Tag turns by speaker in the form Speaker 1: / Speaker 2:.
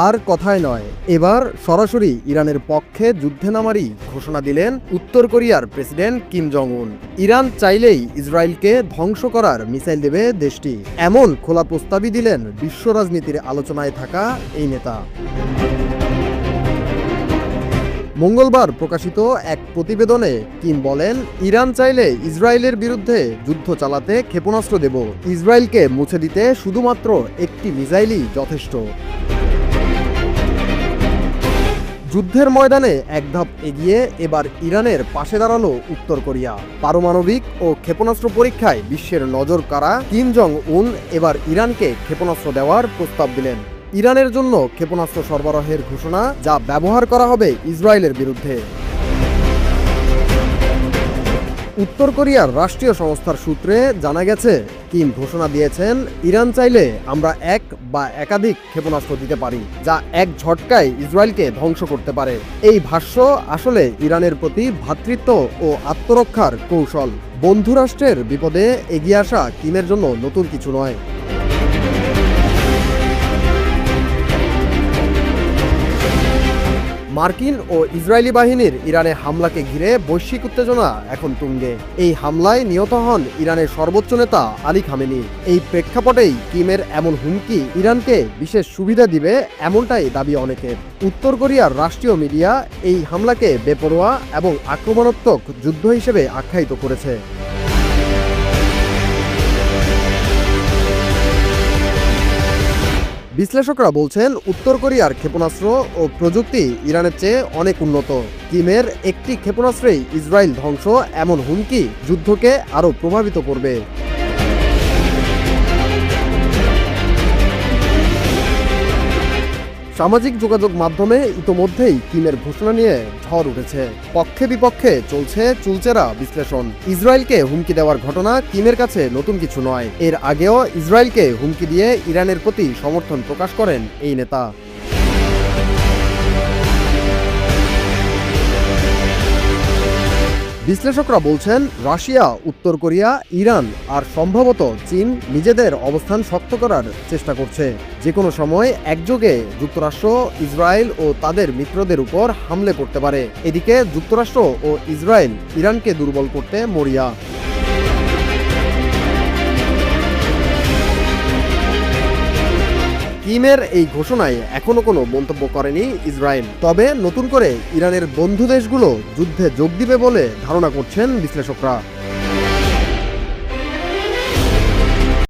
Speaker 1: আর কথায় নয়, এবার সরাসরি ইরানের পক্ষে যুদ্ধে নামারই ঘোষণা দিলেন উত্তর কোরিয়ার প্রেসিডেন্ট কিম জং উন। ইরান চাইলেই ইসরায়েলকে ধ্বংস করার মিসাইল দেবে দেশটি, এমন খোলা প্রস্তাবই দিলেন বিশ্ব রাজনীতির আলোচনায় থাকা এই নেতা। মঙ্গলবার প্রকাশিত এক প্রতিবেদনে কিম বলেন, ইরান চাইলে ইসরায়েলের বিরুদ্ধে যুদ্ধ চালাতে ক্ষেপণাস্ত্র দেব, ইসরায়েলকে মুছে দিতে শুধুমাত্র একটি মিসাইলই যথেষ্ট। যুদ্ধের ময়দানে এক ধাপ এগিয়ে এবার ইরানের পাশে দাঁড়ালো উত্তর কোরিয়া। পারমাণবিক ও ক্ষেপণাস্ত্র পরীক্ষায় বিশ্বের নজর কাড়া কিম জং উন এবার ইরানকে ক্ষেপণাস্ত্র দেওয়ার প্রস্তাব দিলেন। ইরানের জন্য ক্ষেপণাস্ত্র সরবরাহের ঘোষণা, যা ব্যবহার করা হবে ইসরায়েলের বিরুদ্ধে। উত্তর কোরিয়ার রাষ্ট্রীয় সংস্থার সূত্রে জানা গেছে, কিম ঘোষণা দিয়েছেন, ইরান চাইলে আমরা এক বা একাধিক ক্ষেপণাস্ত্র দিতে পারি, যা এক ঝটকায় ইসরায়েলকে ধ্বংস করতে পারে। এই ভাষ্য আসলে ইরানের প্রতি ভ্রাতৃত্ব ও আত্মরক্ষার কৌশল। বন্ধুরাষ্ট্রের বিপদে এগিয়ে আসা কিমের জন্য নতুন কিছু নয়। মার্কিন ও ইসরায়েলি বাহিনীর ইরানে হামলাকে ঘিরে বৈশ্বিক উত্তেজনা এখন তুঙ্গে। এই হামলায় নিহত হন ইরানের সর্বোচ্চ নেতা আলী খামেনি। এই প্রেক্ষাপটেই কিমের এমন হুমকি ইরানকে বিশেষ সুবিধা দিবে, এমনটাই দাবি অনেকের। উত্তর কোরিয়ার রাষ্ট্রীয় মিডিয়া এই হামলাকে বেপরোয়া এবং আক্রমণাত্মক যুদ্ধ হিসেবে আখ্যায়িত করেছে। বিশ্লেষকরা বলছেন, উত্তর কোরিয়ার ক্ষেপণাস্ত্র ও প্রযুক্তি ইরানের চেয়ে অনেক উন্নত। কিমের একটি ক্ষেপণাস্ত্রেই ইসরায়েল ধ্বংস, এমন হুমকি যুদ্ধকে আরও প্রভাবিত করবে। সামাজিক যোগাযোগ মাধ্যমে ইতোমধ্যেই কিমের ঘোষণা নিয়ে ঝড় উঠেছে। পক্ষে বিপক্ষে চলছে চুলচেরা বিশ্লেষণ। ইসরায়েলকে হুমকি দেওয়ার ঘটনা কিমের কাছে নতুন কিছু নয়। এর আগেও ইসরায়েলকে হুমকি দিয়ে ইরানের প্রতি সমর্থন প্রকাশ করেন এই নেতা। বিশ্লেষকরা বলছেন, রাশিয়া, উত্তর কোরিয়া, ইরান আর সম্ভবত চীন নিজেদের অবস্থান শক্ত করার চেষ্টা করছে। যে কোনো সময় একযোগে যুক্তরাষ্ট্র, ইসরায়েল ও তাদের মিত্রদের উপর হামলে করতে পারে। এদিকে যুক্তরাষ্ট্র ও ইসরায়েল ইরানকে দুর্বল করতে মরিয়া। কিমের এই ঘোষণায় এখনো কোনো মন্তব্য করেনি ইসরায়েল। তবে নতুন করে ইরানের বন্ধু দেশগুলো যুদ্ধে যোগ দিবে বলে ধারণা করছেন বিশ্লেষকরা।